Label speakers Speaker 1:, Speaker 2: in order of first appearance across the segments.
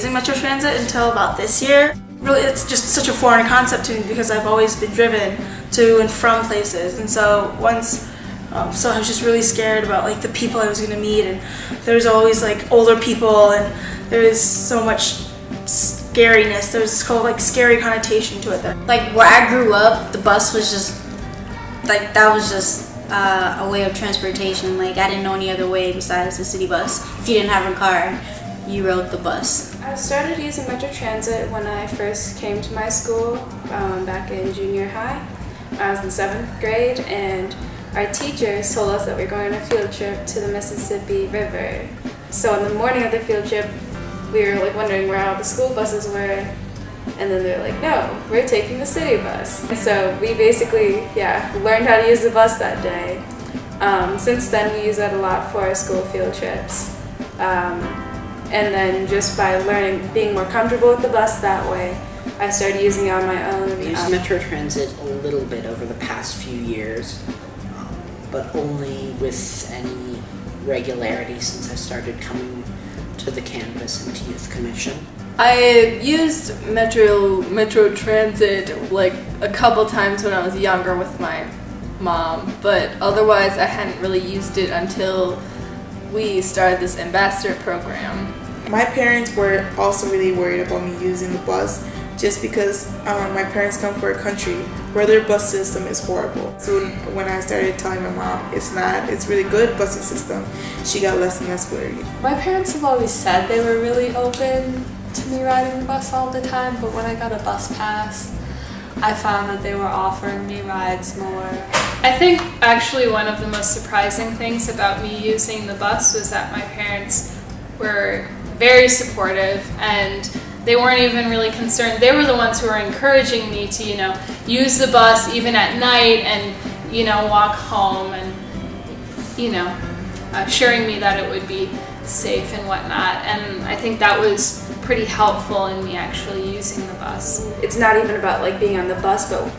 Speaker 1: using Metro Transit until about this year. Really, it's just such a foreign concept to me because I've always been driven to and from places, and so so I was just really scared about like the people I was going to meet, and there's always like older people, and there's so much scariness. There's this whole like scary connotation to it.
Speaker 2: Like where I grew up, the bus was just like that was just a way of transportation. Like I didn't know any other way besides the city bus. If you didn't have a car, you rode the bus.
Speaker 3: I started using Metro Transit when I first came to my school back in junior high. I was in 7th grade, and our teachers told us that we were going on a field trip to the Mississippi River. So in the morning of the field trip, we were like wondering where all the school buses were, and then they're like, no, we're taking the city bus. And so we basically, learned how to use the bus that day. Since then, we use that a lot for our school field trips. And then just by being more comfortable with the bus that way, I started using it on my own.
Speaker 4: I used Metro Transit a little bit over the past few years, but only with any regularity since I started coming to the campus and to Youth Commission.
Speaker 5: I used Metro Transit like a couple times when I was younger with my mom, but otherwise I hadn't really used it until we started this ambassador program.
Speaker 6: My parents were also really worried about me using the bus just because my parents come from a country where their bus system is horrible. So when I started telling my mom it's really good busing system, she got less and less worried.
Speaker 7: My parents have always said they were really open to me riding the bus all the time, but when I got a bus pass, I found that they were offering me rides more.
Speaker 8: I think actually one of the most surprising things about me using the bus was that my parents were very supportive, and they weren't even really concerned. They were the ones who were encouraging me to, use the bus even at night and, walk home, and, assuring me that it would be safe and whatnot. And I think that was pretty helpful in me actually using the bus.
Speaker 3: It's not even about like being on the bus, but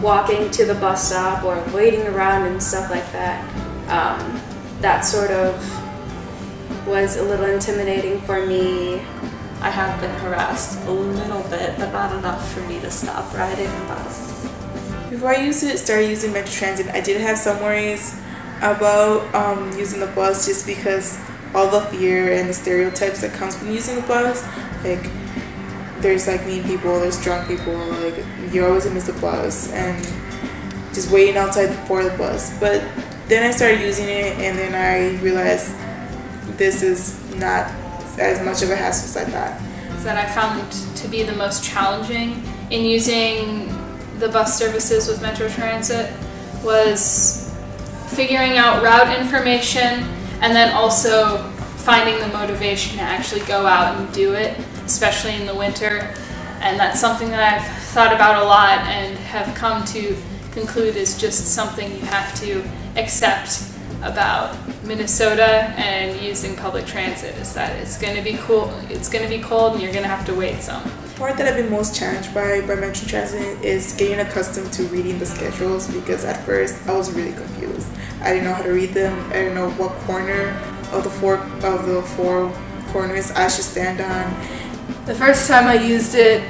Speaker 3: walking to the bus stop or waiting around and stuff like that. That sort of was a little intimidating for me.
Speaker 7: I have been harassed a little bit, but not enough for me to stop riding the bus.
Speaker 6: Before I started using Metro Transit, I did have some worries about using the bus just because all the fear and the stereotypes that comes from using the bus. Like, there's like mean people, there's drunk people, like you're always gonna miss the bus and just waiting outside for the bus. But then I started using it, and then I realized this is not as much of a hassle as I thought.
Speaker 8: That I found to be the most challenging in using the bus services with Metro Transit was figuring out route information, and then also finding the motivation to actually go out and do it, especially in the winter. And that's something that I've thought about a lot and have come to conclude is just something you have to accept about Minnesota and using public transit, is that it's going to be cool, it's going to be cold, and you're going to have to wait some.
Speaker 6: The part that I've been most challenged by Metro Transit is getting accustomed to reading the schedules, because at first I was really confused. I didn't know how to read them. I didn't know what corner of the four corners I should stand on.
Speaker 5: The first time I used it,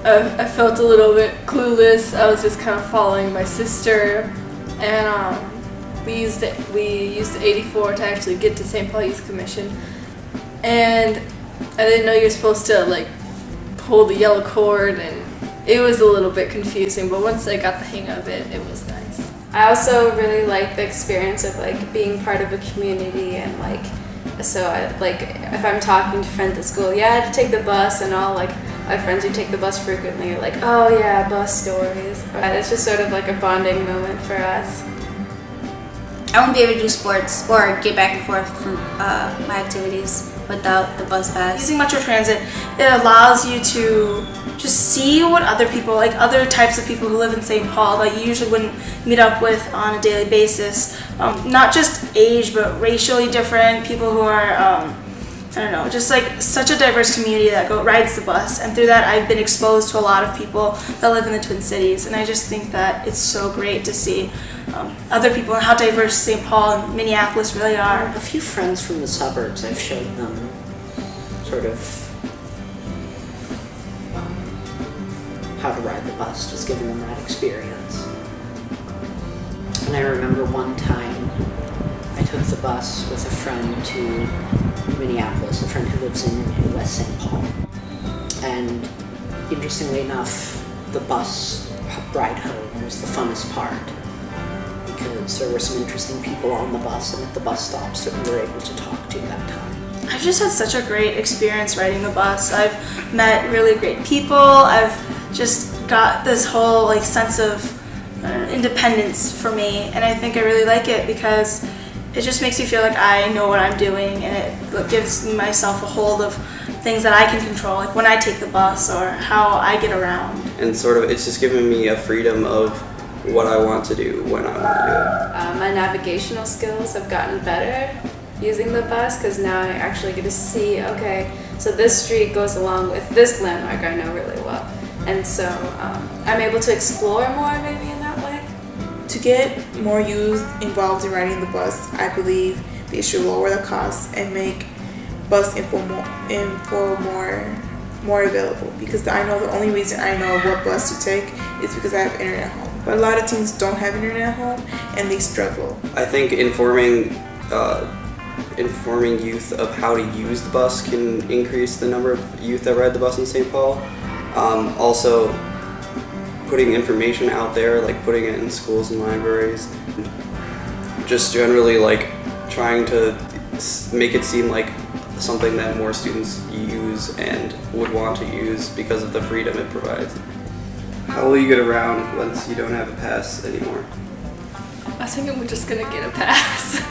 Speaker 5: I felt a little bit clueless. I was just kind of following my sister, and we used the 84 to actually get to St. Paul Youth Commission, and I didn't know you're supposed to like pull the yellow cord, and it was a little bit confusing, but once I got the hang of it, it was nice.
Speaker 3: I also really like the experience of like being part of a community, and if I'm talking to friends at school, I had to take the bus, and all like my friends who take the bus frequently are like, oh yeah, bus stories. It's just sort of like a bonding moment for us.
Speaker 2: I won't be able to do sports or get back and forth from my activities without the bus pass.
Speaker 1: Using Metro Transit, it allows you to just see what other people, like other types of people who live in St. Paul that you usually wouldn't meet up with on a daily basis. Not just age, but racially different people who are, just like such a diverse community that rides the bus. And through that, I've been exposed to a lot of people that live in the Twin Cities. And I just think that it's so great to see other people and how diverse St. Paul and Minneapolis really are.
Speaker 4: A few friends from the suburbs, I've showed them sort of how to ride the bus, just giving them that experience. And I remember one time I took the bus with a friend to Minneapolis, a friend who lives in West St. Paul. And interestingly enough, the bus ride home was the funnest part, because there were some interesting people on the bus and at the bus stops that we were able to talk to that time.
Speaker 1: I've just had such a great experience riding the bus. I've met really great people. I've just got this whole like sense of independence for me, and I think I really like it because it just makes me feel like I know what I'm doing, and it gives myself a hold of things that I can control, like when I take the bus or how I get around.
Speaker 9: And sort of, it's just given me a freedom of what I want to do when I want to do it.
Speaker 3: My navigational skills have gotten better using the bus because now I actually get to see, okay, so this street goes along with this landmark I know really well. And so I'm able to explore more maybe in that way.
Speaker 6: To get more youth involved in riding the bus, I believe they should lower the costs and make bus info more available, because I know the only reason I know what bus to take is because I have internet at home. But a lot of teens don't have internet at home and they struggle.
Speaker 9: I think informing youth of how to use the bus can increase the number of youth that ride the bus in St. Paul. Also, putting information out there, like putting it in schools and libraries, just generally like trying to make it seem like something that more students use and would want to use because of the freedom it provides. How will you get around once you don't have a pass anymore?
Speaker 5: I think I'm just gonna get a pass.